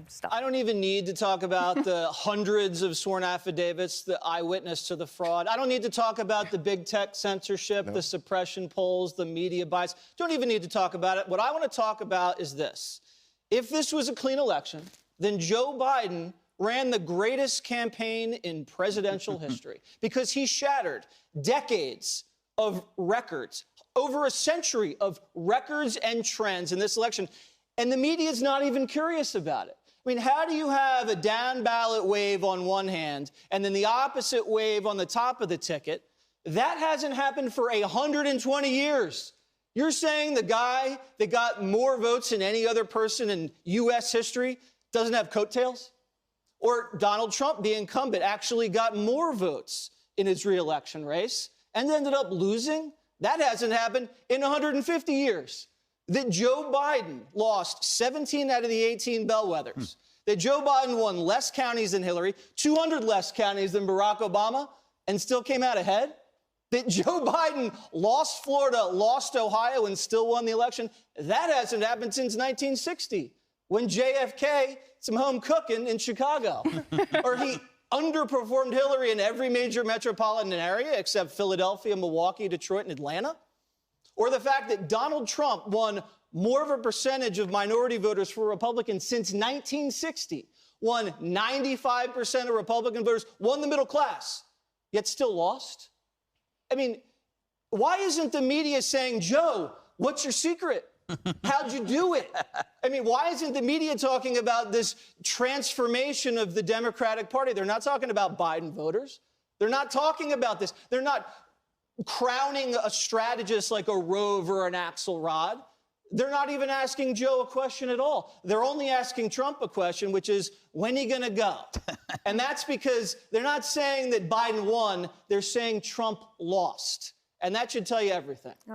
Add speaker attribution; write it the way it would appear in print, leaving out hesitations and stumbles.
Speaker 1: stuff.
Speaker 2: I don't even need to talk about the hundreds of sworn affidavits, the eyewitness to the fraud. I don't need to talk about the big tech censorship, the suppression polls, the media bias. Don't even need to talk about it. What I want to talk about is this. If this was a clean election, then Joe Biden ran the greatest campaign in presidential history because he shattered decades of records, over a century of records and trends in this election. And the media is not even curious about it. I mean, how do you have a down ballot wave on one hand and then the opposite wave on the top of the ticket? That hasn't happened for 120 years. You're saying the guy that got more votes than any other person in U.S. history doesn't have coattails? Or Donald Trump, the incumbent, actually got more votes in his re-election race and ended up losing? That hasn't happened in 150 years. That Joe Biden lost 17 out of the 18 bellwethers. That Joe Biden won less counties than Hillary, 200 less counties than Barack Obama, and still came out ahead. That Joe Biden lost Florida, lost Ohio, and still won the election. That hasn't happened since 1960, when JFK, some home cooking in Chicago. Or he underperformed Hillary in every major metropolitan area except Philadelphia, Milwaukee, Detroit, and Atlanta. Or the fact that Donald Trump won more of a percentage of minority voters for Republicans since 1960, won 95% of Republican voters, won the middle class, yet still lost? I mean, why isn't the media saying, Joe, what's your secret? How'd you do it? I mean, why isn't the media talking about this transformation of the Democratic Party? They're not talking about Biden voters. They're not talking about this. They're not crowning a strategist like a Rove or an Axelrod. They're not even asking Joe a question at all. They're only asking Trump a question, which is, when are you going to go? And that's because they're not saying that Biden won. They're saying Trump lost. And that should tell you everything.
Speaker 1: All right.